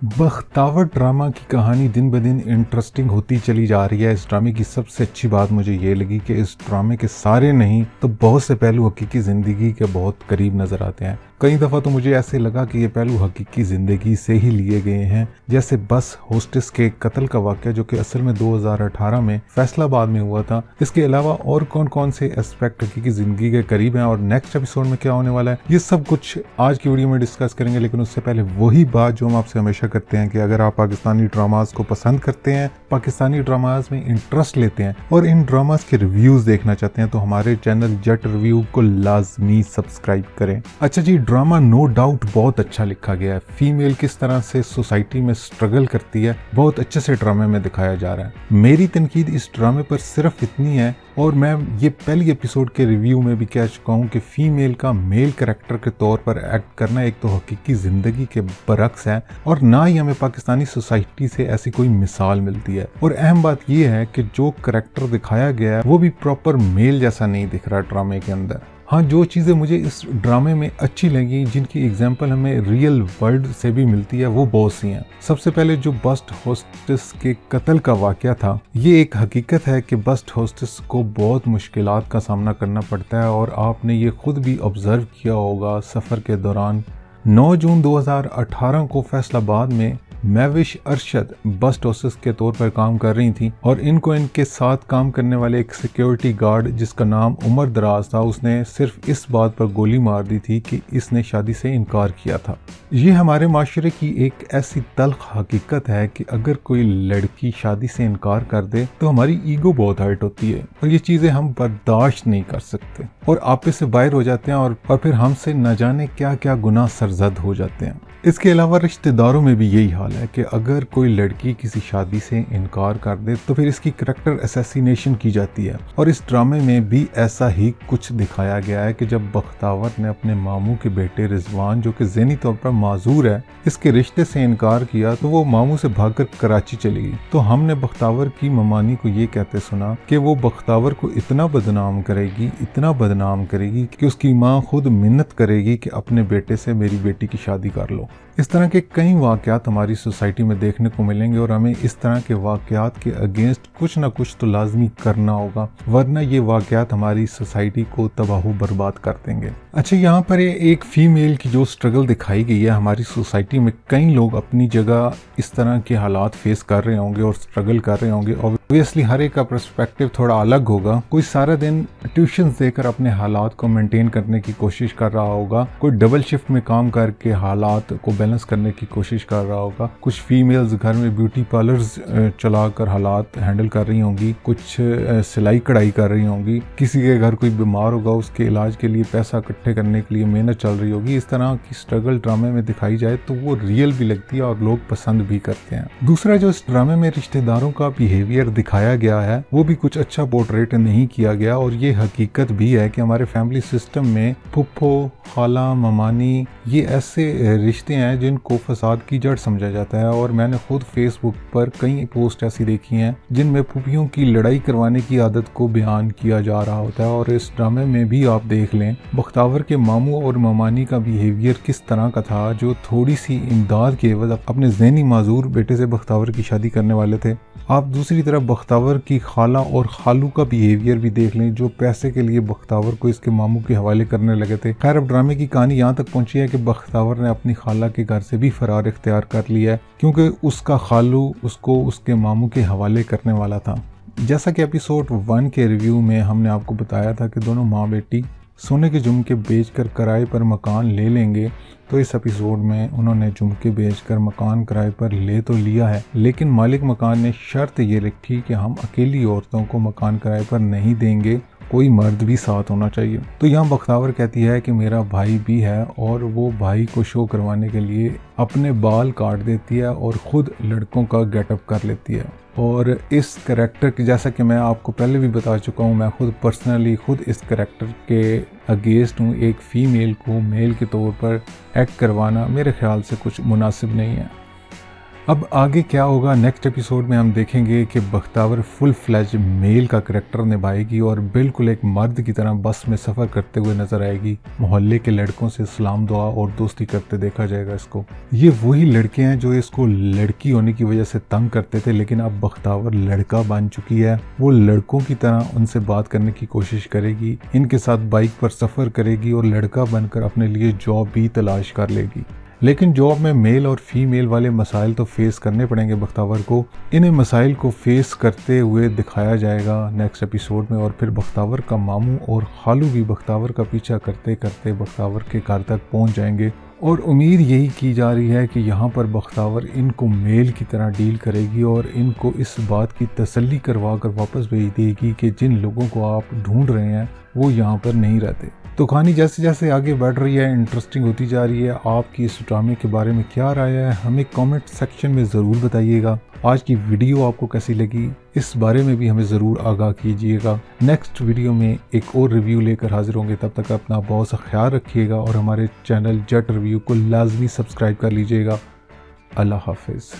Bakhtawar drama की कहानी दिन ब दिन इंटरेस्टिंग होती चली जा रही है। इस ड्रामे की सबसे अच्छी बात मुझे ये लगी कि इस ड्रामे के सारे नहीं तो बहुत से पहलू हकीकी ज़िंदगी के बहुत करीब नज़र आते हैं। कई दफ़ा तो मुझे ऐसे लगा कि ये पहलू हकीकी ज़िंदगी से ही लिए गए हैं, जैसे बस होस्टेस के कत्ल का वाक़या जो कि असल में 2018 में फैसलाबाद में हुआ था। इसके अलावा और कौन कौन से एस्पेक्ट हकीकी ज़िंदगी के करीब हैं और नेक्स्ट एपिसोड में क्या होने वाला है, ये सब कुछ आज की वीडियो में डिस्कस करेंगे। लेकिन उससे पहले वही बात जो हम आपसे हमेशा करते हैं कि अगर आप पाकिस्तानी ड्रामाज को पसंद करते हैं, पाकिस्तानी ड्रामाज में इंटरेस्ट लेते हैं और इन ड्रामाज के रिव्यूज़ देखना चाहते हैं तो हमारे चैनल जट रिव्यू को लाजमी सब्सक्राइब करें। अच्छा जी, ड्रामा नो डाउट बहुत अच्छा लिखा गया है। फीमेल किस तरह से सोसाइटी में स्ट्रगल करती है बहुत अच्छे से ड्रामे में दिखाया जा रहा है। मेरी तनकीद इस ड्रामे पर सिर्फ इतनी है, और मैं ये पहली एपिसोड के रिव्यू में भी कह चुका हूँ कि फीमेल का मेल कैरेक्टर के तौर पर एक्ट करना एक तो हकीकी ज़िंदगी के बरक्स है और ना ही हमें पाकिस्तानी सोसाइटी से ऐसी कोई मिसाल मिलती है। और अहम बात यह है कि जो कैरेक्टर दिखाया गया है वो भी प्रॉपर मेल जैसा नहीं दिख रहा ड्रामे के अंदर। हाँ, जो चीज़ें मुझे इस ड्रामे में अच्छी लगी, जिनकी एग्जांपल हमें रियल वर्ल्ड से भी मिलती है, वो बहुत सी हैं। सबसे पहले जो बस होस्टेस के कत्ल का वाक़या था, ये एक हकीकत है कि बस होस्टेस को बहुत मुश्किलात का सामना करना पड़ता है और आपने ये खुद भी ऑब्ज़र्व किया होगा सफ़र के दौरान। 9 जून 2018 को फैसलाबाद में महविश अरशद बस होस्टेस के तौर पर काम कर रही थी और इनके साथ काम करने वाले एक सिक्योरिटी गार्ड जिसका नाम उमर दराज था, उसने सिर्फ इस बात पर गोली मार दी थी कि इसने शादी से इनकार किया था। ये हमारे माशरे की एक ऐसी तल्ख हकीकत है कि अगर कोई लड़की शादी से इनकार कर दे तो हमारी ईगो बहुत हर्ट होती है और ये चीज़ें हम बर्दाश्त नहीं कर सकते और आपे से बाहर हो जाते हैं और फिर हमसे न जाने क्या क्या गुनाह सरजद हो जाते हैं। इसके अलावा रिश्तेदारों में भी यही हाल है कि अगर कोई लड़की किसी शादी से इनकार कर दे तो फिर इसकी करैक्टर असैसिनेशन की जाती है। और इस ड्रामे में भी ऐसा ही कुछ दिखाया गया है कि जब बख्तावर ने अपने मामू के बेटे रिजवान, जो कि ज़हनी तौर पर माजूर है, इसके रिश्ते से इनकार किया तो वो मामू से भागकर कराची चली गई। तो हमने बख्तावर की ममानी को ये कहते सुना कि वो बख्तावर को इतना बदनाम करेगी कि उसकी माँ खुद मिन्नत करेगी कि अपने बेटे से मेरी बेटी की शादी कर लो। इस तरह के कई वाक़यात हमारी सोसाइटी में देखने को मिलेंगे और हमें इस तरह के वाक़यात के अगेंस्ट कुछ ना कुछ तो लाजमी करना होगा, वरना ये वाक़यात हमारी सोसाइटी को तबाह बर्बाद कर देंगे। अच्छा, यहाँ पर एक फ़ीमेल की जो स्ट्रगल दिखाई गई है, हमारी सोसाइटी में कई लोग अपनी जगह इस तरह के हालात फेस कर रहे होंगे और स्ट्रगल कर रहे होंगे। ऑब्वियसली हर एक का पर्सपेक्टिव थोड़ा अलग होगा। कोई सारा दिन ट्यूशन देकर अपने हालात को मेंटेन करने की कोशिश कर रहा होगा, कोई डबल शिफ्ट में काम करके हालात को बैलेंस करने की कोशिश कर रहा होगा, कुछ फीमेल्स घर में ब्यूटी पार्लर्स चलाकर हालात हैंडल कर रही होंगी, कुछ सिलाई कढ़ाई कर रही होंगी, किसी के घर कोई बीमार होगा उसके इलाज के लिए पैसा इकट्ठे करने के लिए मेहनत चल रही होगी। इस तरह की स्ट्रगल ड्रामे में दिखाई जाए तो वो रियल भी लगती है और लोग पसंद भी करते हैं। दूसरा, जो इस ड्रामे में रिश्तेदारों का बिहेवियर दिखाया गया है वो भी कुछ अच्छा पोर्ट्रेट नहीं किया गया और ये हकीकत भी है कि हमारे फैमिली सिस्टम में फुप्पो, खाला, ममानी, ये ऐसे रिश्ते हैं जिनको फसाद की जड़ समझा जाता है। और मैंने खुद फेसबुक पर कई पोस्ट ऐसी देखी हैं जिनमें फूफियों की लड़ाई करवाने की आदत को बयान किया जा रहा होता है। और इस ड्रामे में भी आप देख लें बख्तावर के मामू और ममानी का बिहेवियर किस तरह का था, जो थोड़ी सी इमदाद के एवज अपने ज़हनी माजूर बेटे से बख्तावर की शादी करने वाले थे। आप दूसरी तरफ बख्तावर की खाला और खालू का बिहेवियर भी देख लें, जो पैसे के लिए बख्तावर को इसके मामू के हवाले करने लगे थे। खैर, अब ड्रामे की कहानी यहाँ तक पहुंची है कि बख्तावर ने अपनी खाला के घर से भी फरार इख्तियार कर लिया है क्योंकि उसका खालू उसको उसके मामू के हवाले करने वाला था। जैसा कि एपिसोड 1 के रिव्यू में हमने आपको बताया था कि दोनों माँ बेटी सोने के झुमके बेचकर किराए पर मकान ले लेंगे, तो इस एपिसोड में उन्होंने झुमके बेचकर मकान किराए पर ले तो लिया है, लेकिन मालिक मकान ने शर्त ये रखी कि हम अकेली औरतों को मकान किराए पर नहीं देंगे, कोई मर्द भी साथ होना चाहिए। तो यहाँ बख्तावर कहती है कि मेरा भाई भी है और वो भाई को शो करवाने के लिए अपने बाल काट देती है और ख़ुद लड़कों का गेटअप कर लेती है। और इस करैक्टर की, जैसा कि मैं आपको पहले भी बता चुका हूँ, मैं खुद पर्सनली इस करैक्टर के अगेंस्ट हूँ। एक फ़ीमेल को मेल के तौर पर एक्ट करवाना मेरे ख्याल से कुछ मुनासिब नहीं है। अब आगे क्या होगा नेक्स्ट एपिसोड में हम देखेंगे कि बख्तावर फुल फ्लैज मेल का करैक्टर निभाएगी और बिल्कुल एक मर्द की तरह बस में सफ़र करते हुए नजर आएगी। मोहल्ले के लड़कों से सलाम दुआ और दोस्ती करते देखा जाएगा इसको। ये वही लड़के हैं जो इसको लड़की होने की वजह से तंग करते थे, लेकिन अब बख्तावर लड़का बन चुकी है। वो लड़कों की तरह उनसे बात करने की कोशिश करेगी, इनके साथ बाइक पर सफ़र करेगी और लड़का बनकर अपने लिए जॉब भी तलाश कर लेगी। लेकिन जॉब में मेल और फीमेल वाले मसाइल तो फेस करने पड़ेंगे बख्तावर को। इन्हें मसाइल को फेस करते हुए दिखाया जाएगा नेक्स्ट एपिसोड में। और फिर बख्तावर का मामू और खालू भी बख्तावर का पीछा करते करते बख्तावर के घर तक पहुंच जाएंगे। और उम्मीद यही की जा रही है कि यहाँ पर बख्तावर इनको मेल की तरह डील करेगी और इनको इस बात की तसल्ली करवा कर वापस भेज देगी कि जिन लोगों को आप ढूंढ रहे हैं वो यहाँ पर नहीं रहते। तो कहानी जैसे जैसे आगे बढ़ रही है, इंटरेस्टिंग होती जा रही है। आपकी इस ड्रामे के बारे में क्या राय है, हमें कमेंट सेक्शन में ज़रूर बताइएगा। आज की वीडियो आपको कैसी लगी, इस बारे में भी हमें ज़रूर आगाह कीजिएगा। नेक्स्ट वीडियो में एक और रिव्यू लेकर हाजिर होंगे। तब तक अपना बहुत सा ख्याल रखिएगा और हमारे चैनल जट रिव्यू को लाजमी सब्सक्राइब कर लीजिएगा। अल्लाह हाफिज़।